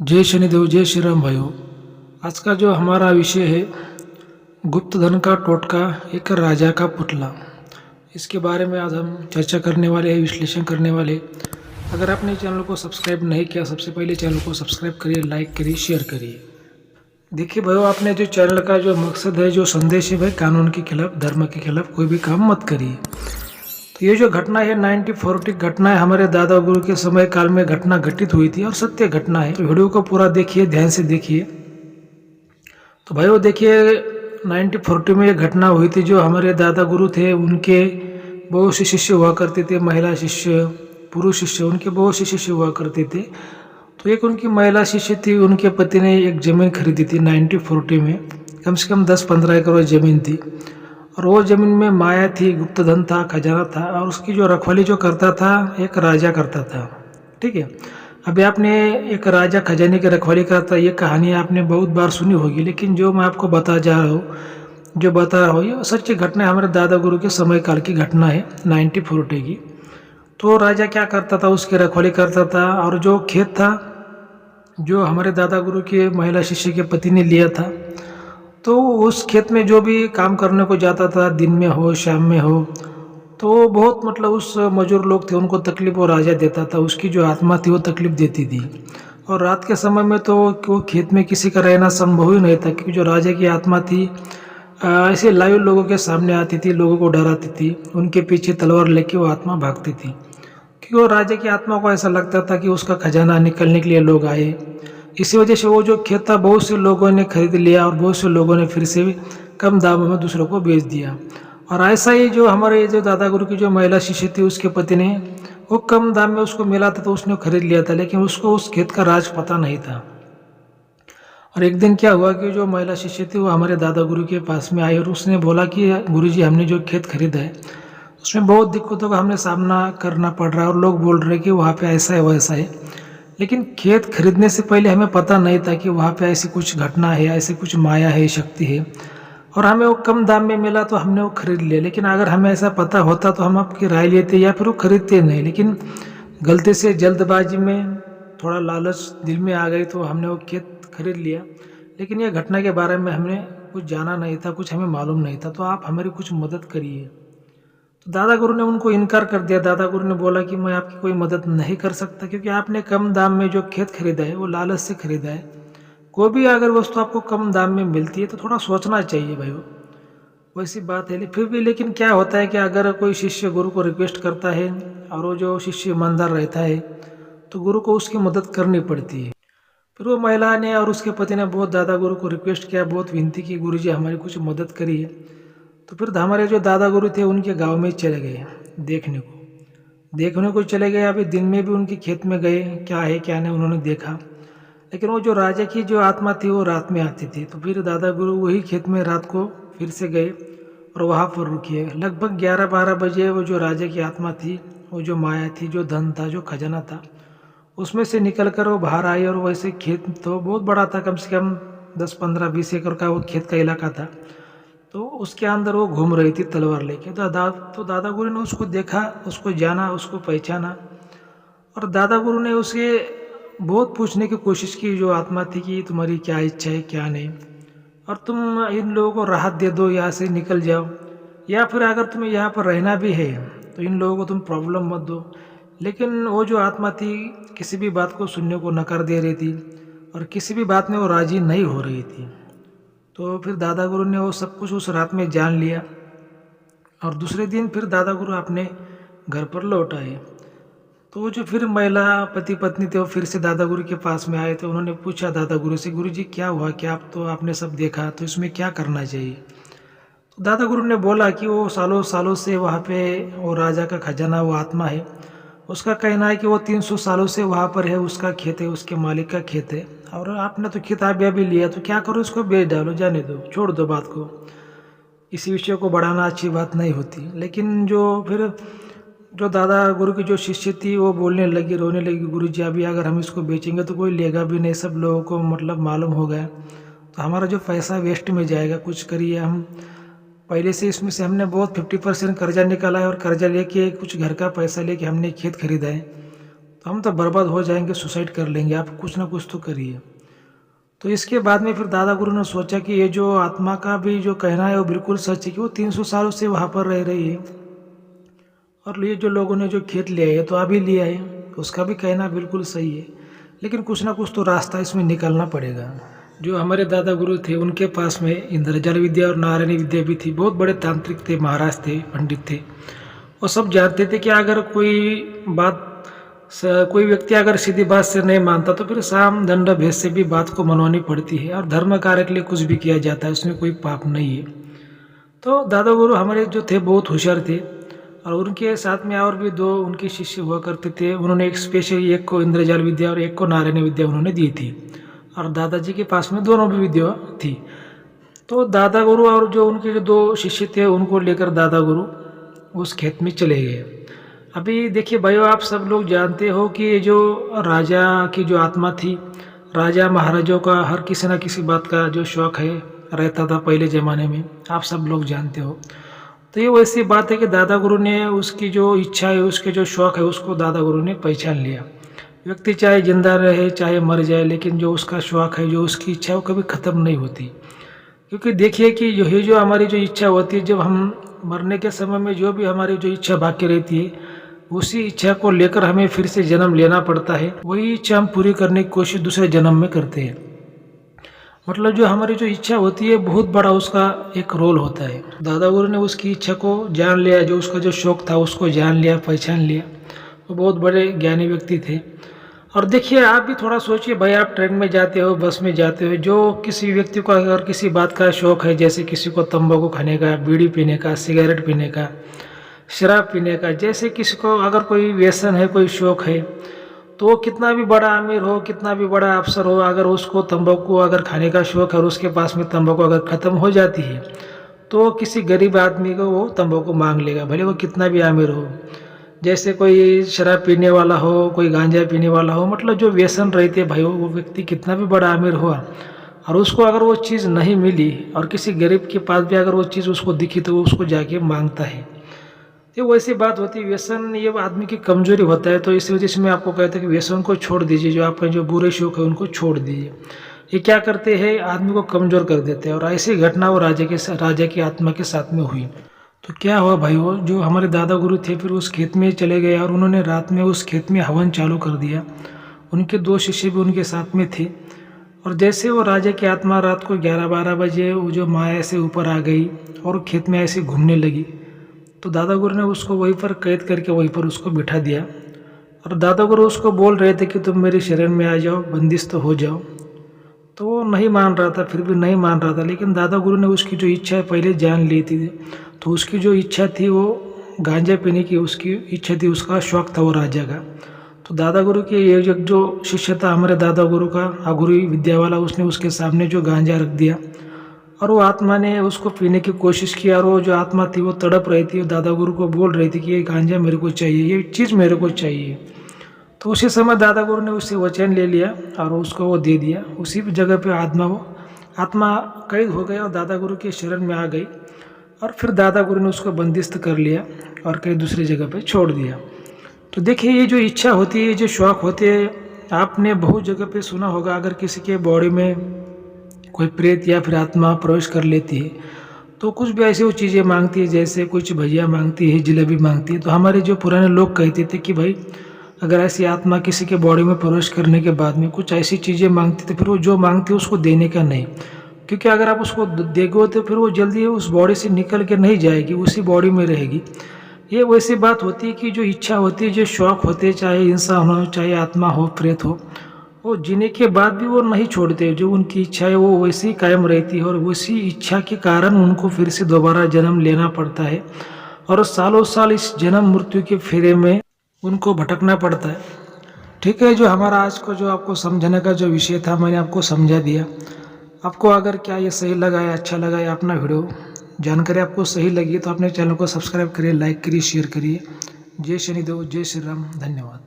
जय शनिदेव, जय श्री राम भाइयों। आज का जो हमारा विषय है गुप्त धन का टोटका, एक राजा का पुतला। इसके बारे में आज हम चर्चा करने वाले हैं, विश्लेषण करने वाले। अगर आपने चैनल को सब्सक्राइब नहीं किया, सबसे पहले चैनल को सब्सक्राइब करिए, लाइक करिए, शेयर करिए। देखिए भाइयों, आपने जो चैनल का जो मकसद है, जो संदेश है भाई, कानून के खिलाफ, धर्म के खिलाफ कोई भी काम मत करिए। तो ये जो घटना है 1940 घटना है, हमारे दादा गुरु के समय काल में घटना घटित हुई थी और सत्य घटना है। तो वीडियो को पूरा देखिए, ध्यान से देखिए। तो भाइयों देखिए, 1940 में ये घटना हुई थी। जो हमारे दादा गुरु थे उनके बहुत से शिष्य हुआ करते थे, महिला शिष्य, पुरुष शिष्य, उनके बहुत से शिष्य हुआ करते थे। तो एक उनकी महिला शिष्य थी, उनके पति ने एक ज़मीन खरीदी थी 1940 में, कम से कम 10-15 एकड़ ज़मीन थी। और वो ज़मीन में माया थी, गुप्त धन था, खजाना था, और उसकी जो रखवाली जो करता था एक राजा करता था। ठीक है। अभी आपने एक राजा खजाने की रखवाली करता, ये कहानी आपने बहुत बार सुनी होगी, लेकिन जो मैं आपको बता जा रहा हूँ, जो बता रहा हूँ, ये सच्ची घटना है, हमारे दादा गुरु के समय काल की घटना है 1940 की। तो राजा क्या करता था, उसकी रखवाली करता था। और जो खेत था, जो हमारे दादा गुरु के महिला शिष्य के पति ने लिया था, तो उस खेत में जो भी काम करने को जाता था, दिन में हो शाम में हो, तो बहुत मतलब उस मजूर लोग थे, उनको तकलीफ वो राजा देता था। उसकी जो आत्मा थी वो तकलीफ देती थी। और रात के समय में तो वो खेत में किसी का रहना संभव ही नहीं था, क्योंकि जो राजा की आत्मा थी ऐसे लाइव लोगों के सामने आती थी, लोगों को डराती थी, उनके पीछे तलवार लेके वो आत्मा भागती थी। क्योंकि वो राजा की आत्मा को ऐसा लगता था कि उसका खजाना निकलने के लिए लोग आए। इसी वजह से वो जो खेत था बहुत से लोगों ने खरीद लिया, और बहुत से लोगों ने फिर से कम दामों में दूसरों को बेच दिया। और ऐसा ही जो हमारे जो दादा गुरु की जो महिला शिष्य थी, उसके पति ने वो कम दाम में उसको मिला था, तो उसने खरीद लिया था, लेकिन उसको उस खेत का राज पता नहीं था। और एक दिन क्या हुआ कि जो महिला शिष्य थी वो हमारे दादा गुरु के पास में आई, और उसने बोला कि गुरुजी, हमने जो खेत खरीदा है उसमें बहुत दिक्कतों का हमें सामना करना पड़ रहा है, और लोग बोल रहे हैं कि वहाँ पे ऐसा है वैसा है। लेकिन खेत खरीदने से पहले हमें पता नहीं था कि वहाँ पे ऐसी कुछ घटना है, ऐसी कुछ माया है, शक्ति है। और हमें वो कम दाम में मिला तो हमने वो खरीद लिया। लेकिन अगर हमें ऐसा पता होता तो हम आपकी राय लेते या फिर वो खरीदते नहीं। लेकिन गलती से जल्दबाजी में थोड़ा लालच दिल में आ गई, तो हमने वो खेत खरीद लिया। लेकिन ये घटना के बारे में हमने कुछ जाना नहीं था, कुछ हमें मालूम नहीं था, तो आप हमारी कुछ मदद करिए। तो दादा गुरु ने उनको इनकार कर दिया। दादा गुरु ने बोला कि मैं आपकी कोई मदद नहीं कर सकता, क्योंकि आपने कम दाम में जो खेत खरीदा है वो लालच से खरीदा है। कोई भी अगर वस्तु आपको कम दाम में मिलती है तो थोड़ा सोचना चाहिए भाई। वैसी बात है। फिर भी लेकिन क्या होता है कि अगर कोई शिष्य गुरु को रिक्वेस्ट करता है और वो जो शिष्य ईमानदार रहता है, तो गुरु को उसकी मदद करनी पड़ती है। फिर वो महिला ने और उसके पति ने बहुत दादा गुरु को रिक्वेस्ट किया, बहुत विनती की, गुरुजी हमारी कुछ मदद करिए। तो फिर हमारे जो दादा गुरु थे उनके गांव में चले गए देखने को चले गए। अभी दिन में भी उनके खेत में गए, क्या है क्या नहीं उन्होंने देखा। लेकिन वो जो राजा की जो आत्मा थी वो रात में आती थी। तो फिर दादा गुरु वही खेत में रात को फिर से गए और वहाँ पर रुकिए। लगभग 11-12 बजे वो जो राजा की आत्मा थी, वो जो माया थी, जो धन था, जो खजाना था, उसमें से निकल कर वो बाहर आई। और वैसे खेत तो बहुत बड़ा था, कम से कम 10-15-20 एकड़ का वो खेत का इलाका था। तो उसके अंदर वो घूम रही थी तलवार लेके। तो दादा गुरु ने उसको देखा, उसको जाना, उसको पहचाना। और दादा गुरु ने उसे बहुत पूछने की कोशिश की, जो आत्मा थी, कि तुम्हारी क्या इच्छा है क्या नहीं, और तुम इन लोगों को राहत दे दो, यहाँ से निकल जाओ, या फिर अगर तुम्हें यहाँ पर रहना भी है तो इन लोगों को तुम प्रॉब्लम मत दो। लेकिन वो जो आत्मा थी किसी भी बात को सुनने को नकार दे रही थी, और किसी भी बात में वो राजी नहीं हो रही थी। तो फिर दादा गुरु ने वो सब कुछ उस रात में जान लिया। और दूसरे दिन फिर दादा गुरु अपने घर पर लौट आए। तो वो जो फिर महिला पति पत्नी थे वो फिर से दादा गुरु के पास में आए। तो उन्होंने पूछा दादा गुरु से, गुरु जी क्या हुआ, क्या आप तो आपने सब देखा, तो इसमें क्या करना चाहिए। तो दादा गुरु ने बोला कि वो सालों सालों से वहाँ पे वो राजा का खजाना, वो आत्मा है, उसका कहना है कि वो 300 सालों से वहाँ पर है, उसका खेत है, उसके मालिक का खेत है। और आपने तो किताब भी लिया, तो क्या करो, इसको बेच डालो, जाने दो, छोड़ दो बात को, इसी विषय को बढ़ाना अच्छी बात नहीं होती। लेकिन जो फिर जो दादा गुरु की जो शिष्य थी वो बोलने लगी, रोने लगी, गुरु जी अभी अगर हम इसको बेचेंगे तो कोई लेगा भी नहीं, सब लोगों को मतलब मालूम हो गया, तो हमारा जो पैसा वेस्ट में जाएगा, कुछ करिए। हम पहले से इसमें से हमने बहुत 50% कर्जा निकाला है, और कर्जा लेके कुछ घर का पैसा लेके हमने खेत खरीदा है, तो हम तो बर्बाद हो जाएंगे, सुसाइड कर लेंगे, आप कुछ ना कुछ तो करिए। तो इसके बाद में फिर दादा गुरु ने सोचा कि ये जो आत्मा का भी जो कहना है वो बिल्कुल सच है कि वो 300 सालों से वहाँ पर रह रही है, और ये जो लोगों ने जो खेत लिया है तो अभी लिया है, उसका भी कहना बिल्कुल सही है। लेकिन कुछ ना कुछ तो रास्ता इसमें निकलना पड़ेगा। जो हमारे दादा गुरु थे उनके पास में इंद्रजाल विद्या और नारायणी विद्या भी थी। बहुत बड़े तांत्रिक थे, महाराज थे, पंडित थे। वो सब जानते थे कि अगर कोई व्यक्ति अगर सीधी बात से नहीं मानता तो फिर साम दंड भेद से भी बात को मनवानी पड़ती है, और धर्म कार्य के लिए कुछ भी किया जाता है, उसमें कोई पाप नहीं है। तो दादा गुरु हमारे जो थे बहुत होशियार थे, और उनके साथ में और भी 2 उनके शिष्य हुआ करते थे। उन्होंने एक स्पेशल, एक को इंद्रजाल विद्या और एक को नारायणी विद्या उन्होंने दी थी, और दादाजी के पास में दोनों भी विद्या थी। तो दादा गुरु और जो उनके जो 2 शिष्य थे उनको लेकर दादा गुरु उस खेत में चले गए। अभी देखिए भाइयों, आप सब लोग जानते हो कि ये जो राजा की जो आत्मा थी, राजा महाराजों का हर किसी न किसी बात का जो शौक़ है रहता था पहले ज़माने में, आप सब लोग जानते हो। तो ये वैसी बात है कि दादा गुरु ने उसकी जो इच्छा है, उसके जो शौक़ है, उसको दादा गुरु ने पहचान लिया। व्यक्ति चाहे जिंदा रहे चाहे मर जाए, लेकिन जो उसका शौक़ है, जो उसकी इच्छा है, वो कभी ख़त्म नहीं होती। क्योंकि देखिए कि जो हमारी जो इच्छा होती है, जब हम मरने के समय में जो भी हमारी जो इच्छा बाकी रहती है, उसी इच्छा को लेकर हमें फिर से जन्म लेना पड़ता है। वही इच्छा हम पूरी करने की कोशिश दूसरे जन्म में करते हैं। मतलब जो हमारी जो इच्छा होती है, बहुत बड़ा उसका एक रोल होता है। दादा गुरु ने उसकी इच्छा को जान लिया, जो उसका जो शौक़ था उसको जान लिया, पहचान लिया। वो बहुत बड़े ज्ञानी व्यक्ति थे। और देखिए, आप भी थोड़ा सोचिए भाई, आप ट्रेन में जाते हो, बस में जाते हो, जो किसी व्यक्ति को अगर किसी बात का शौक़ है, जैसे किसी को तंबाकू खाने का, बीड़ी पीने का, सिगरेट पीने का, शराब पीने का, जैसे किसी को अगर कोई व्यसन है, कोई शौक़ है, तो वो कितना भी बड़ा अमीर हो, कितना भी बड़ा अफसर हो, अगर उसको तंबाकू अगर खाने का शौक़ है और उसके पास में तंबाकू अगर ख़त्म हो जाती है, तो किसी गरीब आदमी को वो तंबाकू मांग लेगा, भले वो कितना भी अमीर हो। जैसे कोई शराब पीने वाला हो, कोई गांजा पीने वाला हो, मतलब जो व्यसन रहते हैं भाई, वो व्यक्ति कितना भी बड़ा अमीर हुआ और उसको अगर वो चीज़ नहीं मिली और किसी गरीब के पास भी अगर वो चीज़ उसको दिखी तो वो उसको जाके मांगता है। तो वैसी बात होती है। व्यसन ये आदमी की कमजोरी होता है। तो इस वजह से मैं आपको कहता हूँ कि व्यसन को छोड़ दीजिए, जो आपका जो बुरे शौक है उनको छोड़ दीजिए। ये क्या करते हैं, आदमी को कमज़ोर कर देते हैं। और ऐसी घटना वो राजा की आत्मा के साथ में हुई। तो क्या हुआ भाई, वो जो हमारे दादा गुरु थे फिर उस खेत में चले गए और उन्होंने रात में उस खेत में हवन चालू कर दिया। उनके 2 शिष्य भी उनके साथ में थे। और जैसे वो राजा की आत्मा रात को 11-12 बजे वो जो माया से ऊपर आ गई और खेत में ऐसे घूमने लगी, तो दादा गुरु ने उसको वहीं पर कैद करके वहीं पर उसको बिठा दिया। और दादा गुरु उसको बोल रहे थे कि तुम मेरे शरण में आ जाओ, बंदिश हो जाओ। तो वो नहीं मान रहा था, फिर भी नहीं मान रहा था। लेकिन दादा गुरु ने उसकी जो इच्छा है पहले जान ली थी। तो उसकी जो इच्छा थी वो गांजा पीने की उसकी इच्छा थी, उसका शौक़ था वो राजा का। तो दादा गुरु के ये जो शिष्य था हमारे दादा गुरु का, आगुरी विद्या वाला, उसने उसके सामने जो गांजा रख दिया और वो आत्मा ने उसको पीने की कोशिश की। और वो जो आत्मा थी वो तड़प रही थी, दादा गुरु को बोल रही थी कि ये गांजा मेरे को चाहिए, ये चीज़ मेरे को चाहिए। तो उसी समय दादा गुरु ने उससे वचन ले लिया और उसको वो दे दिया। उसी जगह पे आत्मा कैद हो गया और दादा गुरु के शरण में आ गई। और फिर दादा गुरु ने उसको बंदिस्त कर लिया और कहीं दूसरी जगह पे छोड़ दिया। तो देखिए, ये जो इच्छा होती है, ये जो शौक़ होते हैं, आपने बहुत जगह पे सुना होगा। अगर किसी के बॉडी में कोई प्रेत या फिर आत्मा प्रवेश कर लेती है तो कुछ भी ऐसी वो चीज़ें मांगती है, जैसे कुछ भजिया मांगती है, जलेबी मांगती है। तो हमारे जो पुराने लोग कहते थे कि भाई अगर ऐसी आत्मा किसी के बॉडी में प्रवेश करने के बाद में कुछ ऐसी चीज़ें मांगती तो फिर वो जो मांगती है उसको देने का नहीं, क्योंकि अगर आप उसको देगो तो फिर वो जल्दी उस बॉडी से निकल के नहीं जाएगी, उसी बॉडी में रहेगी। ये वैसी बात होती है कि जो इच्छा होती है, जो शौक़ होते हैं, चाहे इंसान हो चाहे आत्मा हो, प्रेत हो, वो जीने के बाद भी वो नहीं छोड़ते। जो उनकी इच्छा है वो वैसी ही कायम रहती है और उसी इच्छा के कारण उनको फिर से दोबारा जन्म लेना पड़ता है और सालों साल इस जन्म मृत्यु के फेरे में उनको भटकना पड़ता है। ठीक है, जो हमारा आज को जो आपको समझाने का जो विषय था मैंने आपको समझा दिया। आपको अगर क्या ये सही लगा है, अच्छा लगा है, अपना वीडियो जानकारी आपको सही लगी तो अपने चैनल को सब्सक्राइब करिए, लाइक करिए, शेयर करिए। जय शनिदेव, जय श्री राम, धन्यवाद।